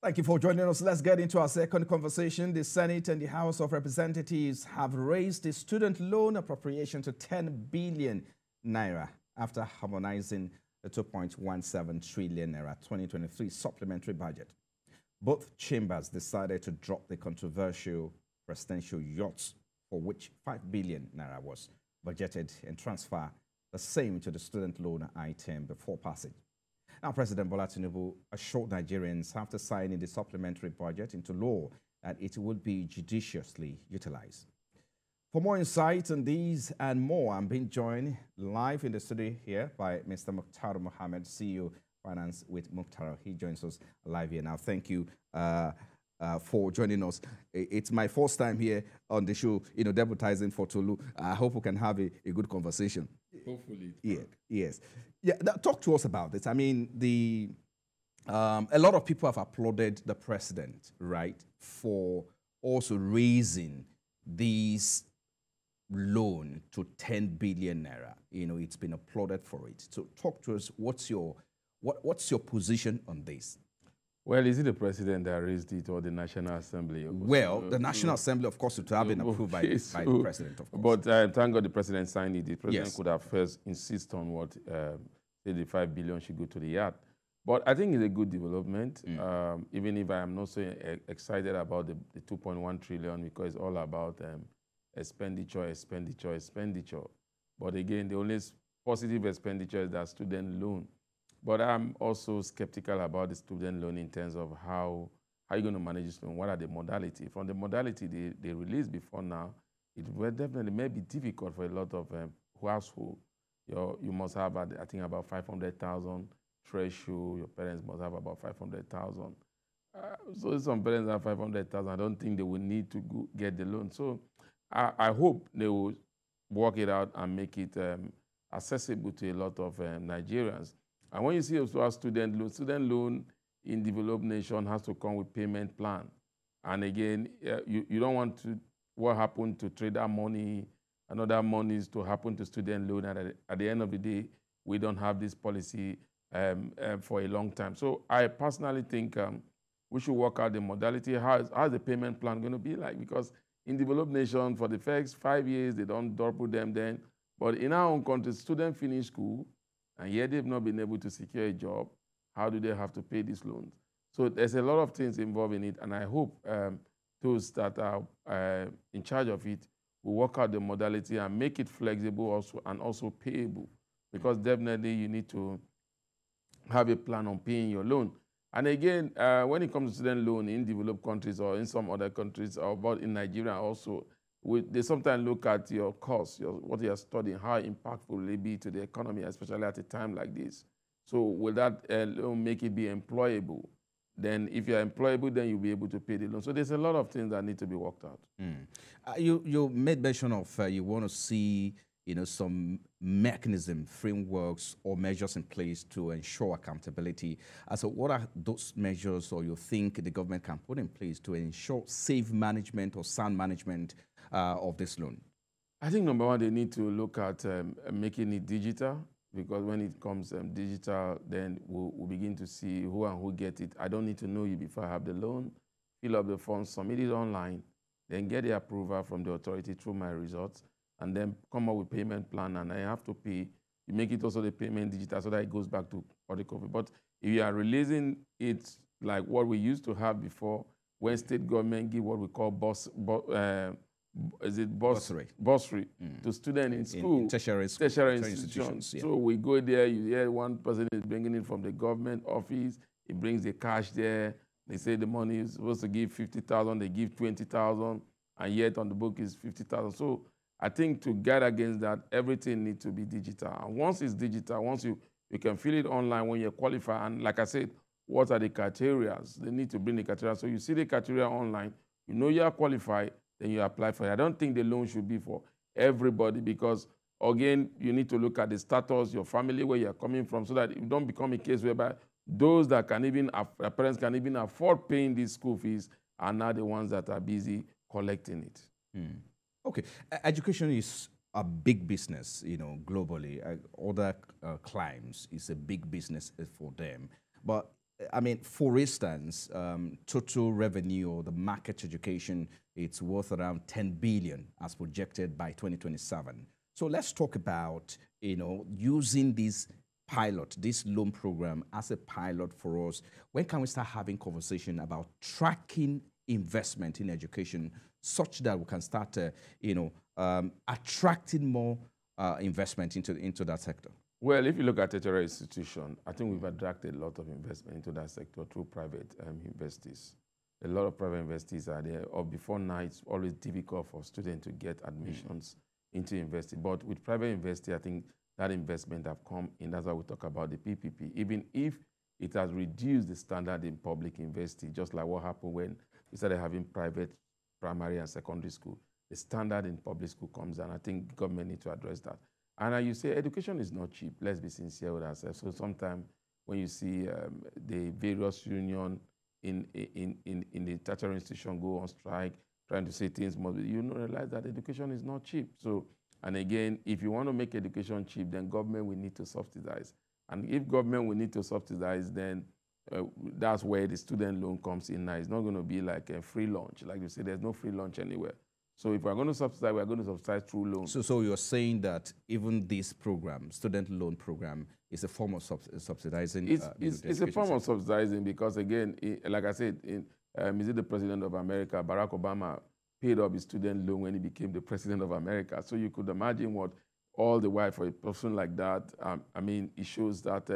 Thank you for joining us. Let's get into our second conversation. The Senate and the House of Representatives have raised the student loan appropriation to 10 billion naira after harmonizing the 2.17 trillion naira 2023 supplementary budget. Both chambers decided to drop the controversial presidential yachts, for which 5 billion naira was budgeted, and transfer the same to the student loan item before passage. Now, President Bola Tinubu assured Nigerians after signing the supplementary budget into law that it would be judiciously utilized. For more insight on these and more, I'm being joined live in the studio here by Mr. Muktar Mohammed, CEO Finance with Muktar. He joins us live here now. Thank you for joining us. It's my first time here on the show, deputizing for Tolu. I hope we can have a good conversation. Hopefully. Yeah, yes. Yeah, talk to us about this. I mean, a lot of people have applauded the president, right, for also raising these loan to 10 billion naira. It's been applauded for it. So talk to us. What's your position on this? Well, is it the president that raised it or the National Assembly? Well, the National Assembly, of course, would have been approved by the president, of course. But thank God the president signed it. The president could have first insist on what, say the 5 billion should go to the yacht. But I think it's a good development, even if I am not so excited about the 2.1 trillion, because it's all about expenditure. But again, the only positive expenditure is that student loan. But I'm also skeptical about the student loan in terms of how you're going to manage this loan. What are the modalities? From the modality they released before now, it will definitely may be difficult for a lot of households. You must have, I think, about 500,000 threshold. Your parents must have about 500,000. So some parents have 500,000. I don't think they will need to get the loan. So I hope they will work it out and make it accessible to a lot of Nigerians. And when you see a student loan in developed nation has to come with payment plan. And again, you don't want what happened to trader money and other monies to happen to student loan. And at the end of the day, we don't have this policy for a long time. So I personally think we should work out the modality. How's the payment plan going to be like? Because in developed nation, for the first 5 years, they don't double them then. But in our own country, students finish school, and yet they've not been able to secure a job. How do they have to pay these loans? So there's a lot of things involved in it, and I hope those that are in charge of it will work out the modality and make it flexible also and also payable, because definitely you need to have a plan on paying your loan. And again, when it comes to student loan in developed countries or in some other countries, or but in Nigeria also, they sometimes look at your course, what you are studying, how impactful will it be to the economy, especially at a time like this. So will that loan make it be employable? Then if you're employable, then you'll be able to pay the loan. So there's a lot of things that need to be worked out. You made mention of you want to see some mechanism, frameworks, or measures in place to ensure accountability. So what are those measures, or you think the government can put in place to ensure safe management or sound management of this loan? I think number one, they need to look at making it digital, because when it comes digital, then we'll begin to see who and who get it. I don't need to know you before I have the loan. Fill up the form, submit it online, then get the approval from the authority through my results, and then come up with payment plan, and I have to pay. You make it also the payment digital so that it goes back to audit copy. But if you are releasing it like what we used to have before, when state government give what we call bursary to students in school, in tertiary institutions. Yeah. So we go there, you hear one person is bringing it from the government office, he brings the cash there, they say the money is supposed to give 50,000, they give 20,000, and yet on the book is 50,000. So I think to guard against that, everything needs to be digital. And once it's digital, once you can fill it online when you qualify, and like I said, what are the criteria? They need to bring the criteria. So you see the criteria online, you know you are qualified, then you apply for it. I don't think the loan should be for everybody, because, again, you need to look at the status, your family, where you're coming from, so that it don't become a case whereby those that can even, parents can even afford paying these school fees are now the ones that are busy collecting it. Okay, education is a big business, globally. Other climes is a big business for them. But I mean, for instance, total revenue or the market education, it's worth around 10 billion as projected by 2027. So let's talk about, using this pilot, this loan program as a pilot for us. When can we start having conversation about tracking investment in education such that we can start, attracting more investment into that sector? Well, if you look at tertiary institution, I think we've attracted a lot of investment into that sector through private universities. A lot of private universities are there, or before now, it's always difficult for students to get admissions into university. But with private university, I think that investment have come in. That's why we talk about the PPP. Even if it has reduced the standard in public university, just like what happened when we started having private primary and secondary school, the standard in public school comes down. I think government need to address that. And you say education is not cheap. Let's be sincere with ourselves. So sometimes when you see the various union in the tertiary institution go on strike, trying to say things more, you realize that education is not cheap. So, and again, if you want to make education cheap, then government will need to subsidize. And if government will need to subsidize, then that's where the student loan comes in now. It's not going to be like a free lunch. Like you say, there's no free lunch anywhere. So if we're going to subsidize, we're going to subsidize through loans. So you're saying that even this program, student loan program, is a form of subsidizing? It's a form of subsidizing because, again, like I said, is it the president of America, Barack Obama, paid off his student loan when he became the president of America. So you could imagine what all the while for a person like that, I mean, it shows that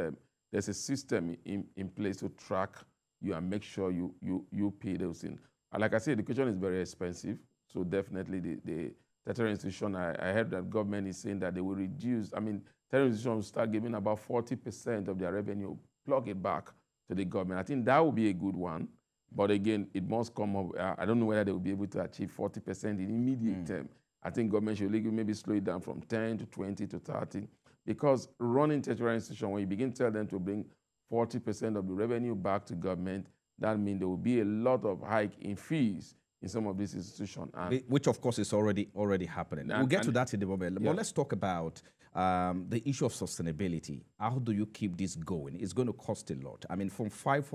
there's a system in place to track you and make sure you pay those things. And like I said, education is very expensive. So definitely the tertiary institution, I heard that government is saying that they will reduce, tertiary institutions will start giving about 40% of their revenue, plug it back to the government. I think that would be a good one. But again, it must come up. I don't know whether they will be able to achieve 40% in immediate term. I think government should maybe slow it down from 10 to 20 to 30. Because running tertiary institution, when you begin to tell them to bring 40% of the revenue back to government, that means there will be a lot of hike in fees in some of these institutions. Which, of course, is already happening. We'll get to that in the moment. Yeah. But let's talk about the issue of sustainability. How do you keep this going? It's going to cost a lot. I mean, from 5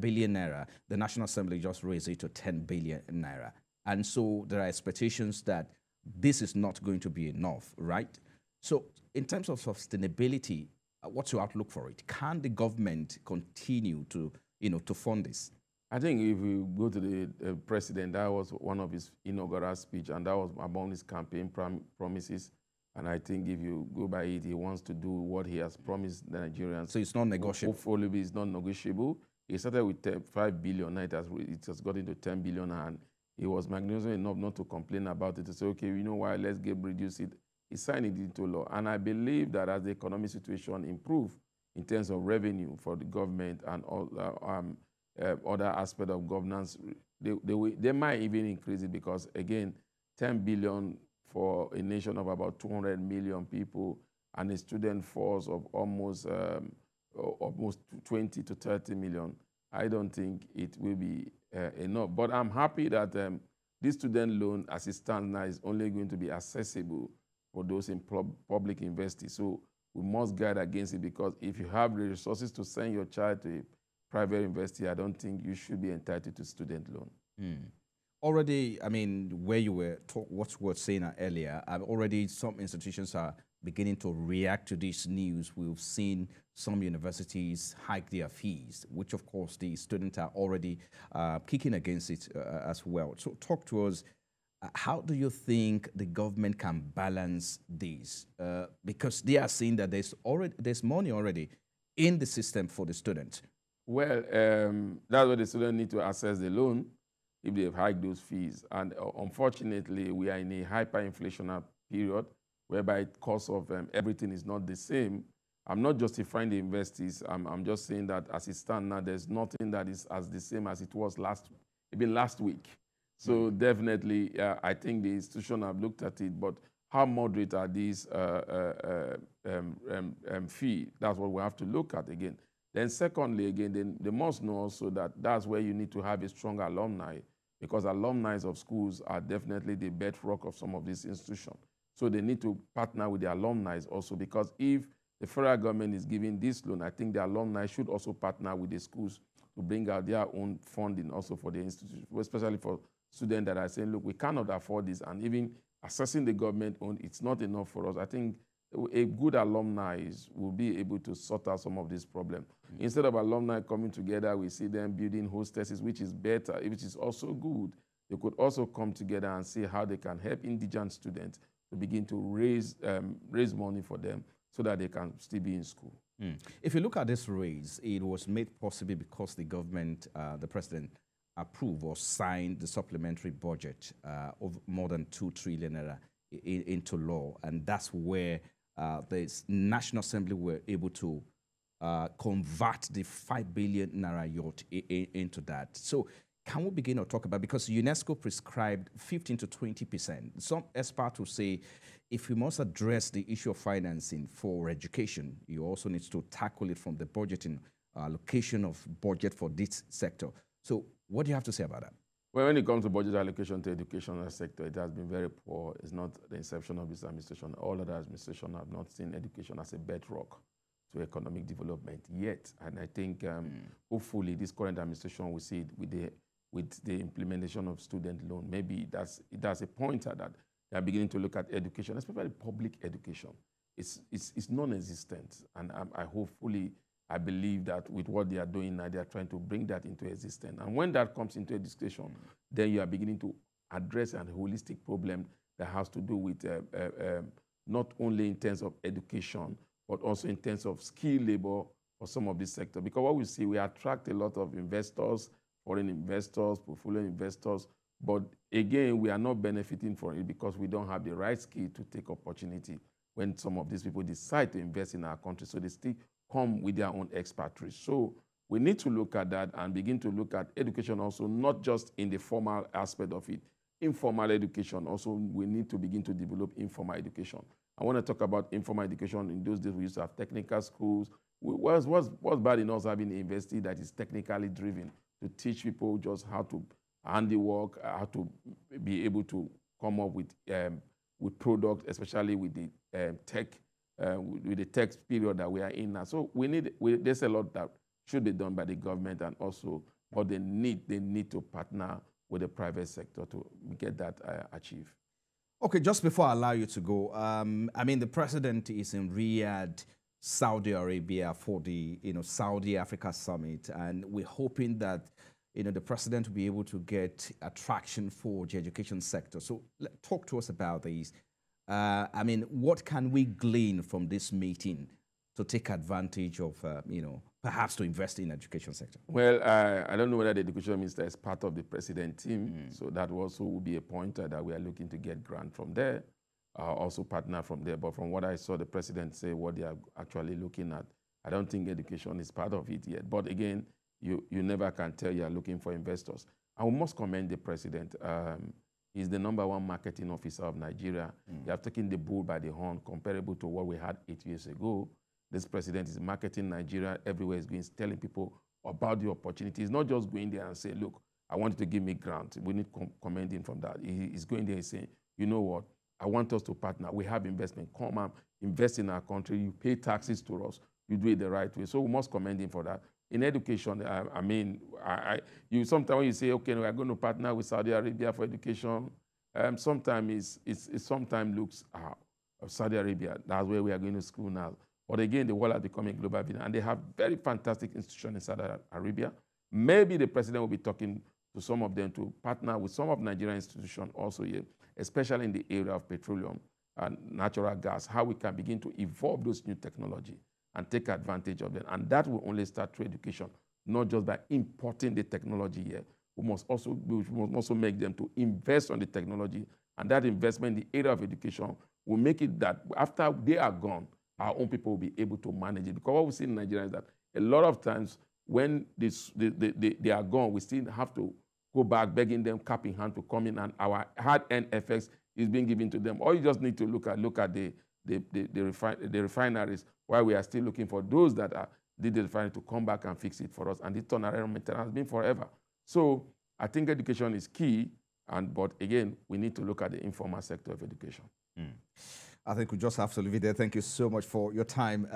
billion naira, the National Assembly just raised it to 10 billion naira. And so there are expectations that this is not going to be enough, right? So in terms of sustainability, what's your outlook for it? Can the government continue to fund this? I think if we go to the president, that was one of his inaugural speech, and that was among his campaign promises. And I think if you go by it, he wants to do what he has promised the Nigerians. So it's not negotiable? Hopefully it's not negotiable. He started with 5 billion, now it has got into 10 billion, and he was magnificent enough not to complain about it, to say, okay, you know why, let's reduce it. He signed it into law. And I believe that as the economic situation improves in terms of revenue for the government and all other aspect of governance, they might even increase it because, again, 10 billion for a nation of about 200 million people and a student force of almost 20 to 30 million, I don't think it will be enough. But I'm happy that this student loan, as it stands now, is only going to be accessible for those in public universities. So we must guard against it, because if you have the resources to send your child to a private university, I don't think you should be entitled to student loan. Already, I mean, where you were what we were saying earlier, already some institutions are beginning to react to this news. We've seen some universities hike their fees, which of course the students are already kicking against it as well. So talk to us. How do you think the government can balance this? Because they are saying that there's money already in the system for the student. Well, that's why the student need to access the loan if they've hiked those fees. And unfortunately, we are in a hyperinflationary period whereby the cost of everything is not the same. I'm not justifying the investees. I'm just saying that as it stands now, there's nothing that is as the same as it was even last week. So definitely, I think the institution have looked at it, but how moderate are these fee? That's what we have to look at again. Then secondly, again, they must know also that that's where you need to have a strong alumni, because alumni of schools are definitely the bedrock of some of these institutions. So they need to partner with the alumni also, because if the federal government is giving this loan, I think the alumni should also partner with the schools to bring out their own funding also for the institution, especially for students that are saying, look, we cannot afford this, and even assessing the government owned, it's not enough for us. I think a good alumni will be able to sort out some of these problems. Instead of alumni coming together, we see them building hostesses, which is better, which is also good. They could also come together and see how they can help indigent students to begin to raise money for them so that they can still be in school. If you look at this raise, it was made possible because the government, the president, approved or signed the supplementary budget of more than 2 trillion naira into law, and that's where the National Assembly were able to convert the 5 billion naira yacht into that. So can we begin to talk about, because UNESCO prescribed 15 to 20%. Some experts will say if we must address the issue of financing for education, you also need to tackle it from the budgeting, allocation of budget for this sector. So what do you have to say about that? Well, when it comes to budget allocation to the educational sector, it has been very poor. It's not the inception of this administration. All other administrations have not seen education as a bedrock to economic development yet. And I think hopefully this current administration will see it with the implementation of student loan. Maybe that's a pointer that they are beginning to look at education, especially public education. It's non-existent, and I believe that with what they are doing now, they are trying to bring that into existence. And when that comes into a discussion, then you are beginning to address a holistic problem that has to do with not only in terms of education, but also in terms of skilled labor for some of this sector. Because what we see, we attract a lot of investors, foreign investors, portfolio investors, but again, we are not benefiting from it because we don't have the right skill to take opportunity when some of these people decide to invest in our country. So they still come with their own expertise. So we need to look at that and begin to look at education also, not just in the formal aspect of it. Informal education also, we need to begin to develop informal education. I want to talk about informal education. In those days, we used to have technical schools. What's bad in us having a university that is technically driven to teach people just how to handiwork, how to be able to come up with products, especially with the with the tech period that we are in now. So there's a lot that should be done by the government, and also, but they need to partner with the private sector to get that achieved. Okay, just before I allow you to go, I mean, the president is in Riyadh, Saudi Arabia, for the Saudi Africa Summit, and we're hoping that the president will be able to get attraction for the education sector. So talk to us about these. I mean, what can we glean from this meeting to take advantage of, perhaps to invest in the education sector? Well, I don't know whether the education minister is part of the president team, so that also will be a pointer that we are looking to get grant from there, also partner from there. But from what I saw the president say, what they are actually looking at, I don't think education is part of it yet. But again, you never can tell you are looking for investors. I must commend the president. He's the #1 marketing officer of Nigeria. They have taken the bull by the horn, comparable to what we had 8 years ago. This president is marketing Nigeria everywhere. He's going, telling people about the opportunities, not just going there and say, look, I want you to give me grant. We need commending from that. He's going there and saying, you know what, I want us to partner. We have investment. Come and invest in our country. You pay taxes to us. You do it the right way. So we must commend him for that. In education, I mean, sometimes when you say, okay, we are going to partner with Saudi Arabia for education, sometimes it sometimes looks Saudi Arabia, that's where we are going to school now. But again, the world has become a global village, and they have very fantastic institutions in Saudi Arabia. Maybe the president will be talking to some of them to partner with some of Nigerian institutions also here, especially in the area of petroleum and natural gas, how we can begin to evolve those new technology and take advantage of them. And that will only start through education, not just by importing the technology here. We must also make them to invest on the technology, and that investment in the area of education will make it that after they are gone, our own people will be able to manage it. Because what we see in Nigeria is that a lot of times when they are gone, we still have to go back begging them cap in hand to come in, and our hard-earned effects is being given to them. Or you just need to look at the refineries, while we are still looking for those that did the refinery to come back and fix it for us. And this turnaround maintenance has been forever. So I think education is key, but again, we need to look at the informal sector of education. I think we just have to leave it there. Thank you so much for your time.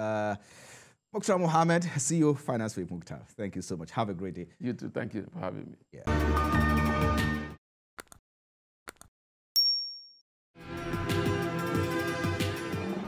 Muktar Mohammed, CEO, Finance with Muktar. Thank you so much. Have a great day. You too. Thank you for having me. Yeah.